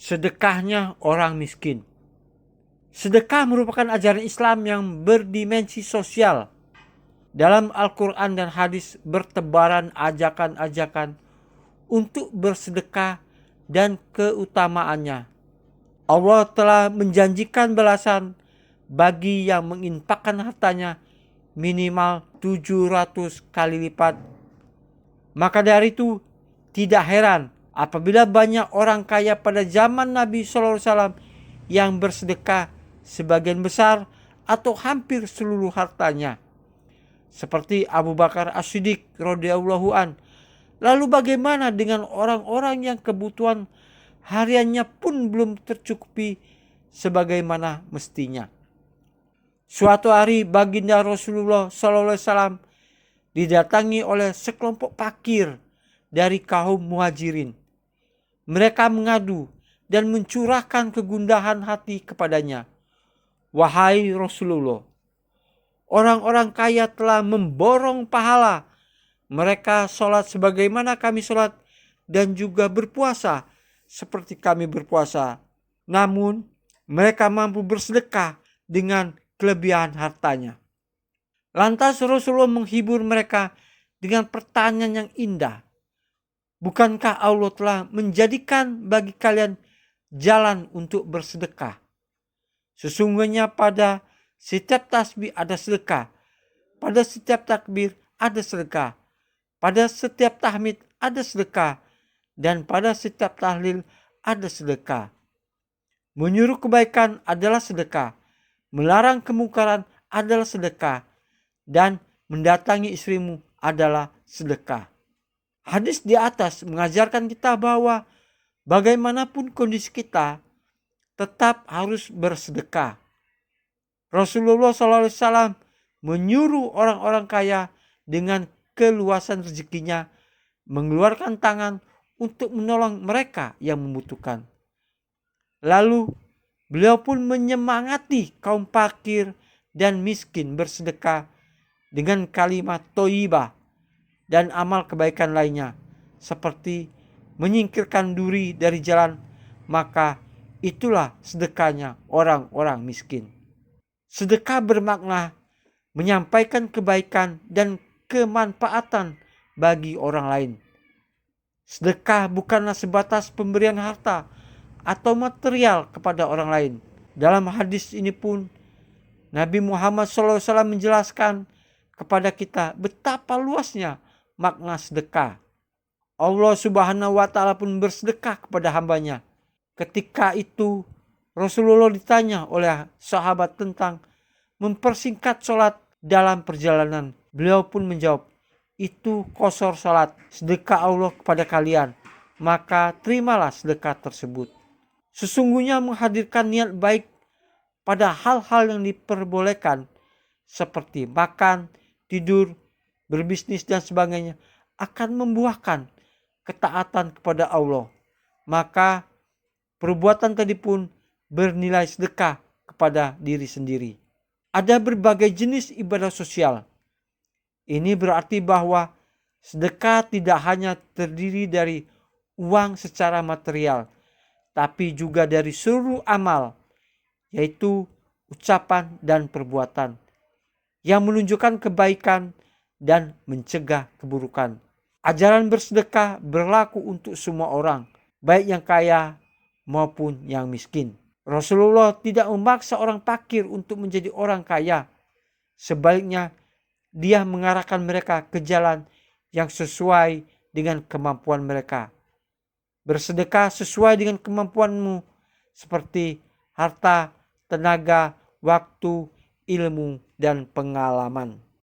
Sedekahnya orang miskin. Sedekah merupakan ajaran Islam yang berdimensi sosial. Dalam Al-Quran dan hadis bertebaran ajakan-ajakan untuk bersedekah dan keutamaannya. Allah telah menjanjikan balasan bagi yang menginfakkan hartanya minimal 700 kali lipat. Maka dari itu tidak heran apabila banyak orang kaya pada zaman Nabi SAW yang bersedekah sebagian besar atau hampir seluruh hartanya, seperti Abu Bakar As-Siddiq radhiyallahu an. Lalu bagaimana dengan orang-orang yang kebutuhan hariannya pun belum tercukupi sebagaimana mestinya? Suatu hari baginda Rasulullah SAW didatangi oleh sekelompok fakir dari kaum muhajirin. Mereka mengadu dan mencurahkan kegundahan hati kepadanya. Wahai Rasulullah, orang-orang kaya telah memborong pahala. Mereka sholat sebagaimana kami sholat dan juga berpuasa seperti kami berpuasa. Namun mereka mampu bersedekah dengan kelebihan hartanya. Lantas Rasulullah menghibur mereka dengan pertanyaan yang indah. Bukankah Allah telah menjadikan bagi kalian jalan untuk bersedekah? Sesungguhnya pada setiap tasbih ada sedekah, pada setiap takbir ada sedekah, pada setiap tahmid ada sedekah, dan pada setiap tahlil ada sedekah. Menyuruh kebaikan adalah sedekah, melarang kemungkaran adalah sedekah, dan mendatangi istrimu adalah sedekah. Hadis di atas mengajarkan kita bahwa bagaimanapun kondisi kita, tetap harus bersedekah. Rasulullah SAW menyuruh orang-orang kaya dengan keluasan rezekinya mengeluarkan tangan untuk menolong mereka yang membutuhkan. Lalu beliau pun menyemangati kaum fakir dan miskin bersedekah dengan kalimat thayyibah dan amal kebaikan lainnya, seperti menyingkirkan duri dari jalan, maka itulah sedekahnya orang-orang miskin. Sedekah bermakna menyampaikan kebaikan dan kemanfaatan bagi orang lain. Sedekah bukanlah sebatas pemberian harta atau material kepada orang lain. Dalam hadis ini pun Nabi Muhammad SAW menjelaskan kepada kita betapa luasnya makna sedekah. Allah Subhanahu wa Ta'ala pun bersedekah kepada hambanya. Ketika itu Rasulullah ditanya oleh sahabat tentang mempersingkat sholat dalam perjalanan. Beliau pun menjawab, itu qasar sholat, sedekah Allah kepada kalian, maka terimalah sedekah tersebut. Sesungguhnya menghadirkan niat baik pada hal-hal yang diperbolehkan seperti makan, tidur, berbisnis dan sebagainya akan membuahkan ketaatan kepada Allah. Maka perbuatan tadi pun bernilai sedekah kepada diri sendiri. Ada berbagai jenis ibadah sosial. Ini berarti bahwa sedekah tidak hanya terdiri dari uang secara material, tapi juga dari seluruh amal, yaitu ucapan dan perbuatan, yang menunjukkan kebaikan dan mencegah keburukan. Ajaran bersedekah berlaku untuk semua orang, baik yang kaya maupun yang miskin. Rasulullah tidak memaksa orang fakir untuk menjadi orang kaya. Sebaliknya, dia mengarahkan mereka ke jalan yang sesuai dengan kemampuan mereka. Bersedekah sesuai dengan kemampuanmu, seperti harta, tenaga, waktu, ilmu, dan pengalaman.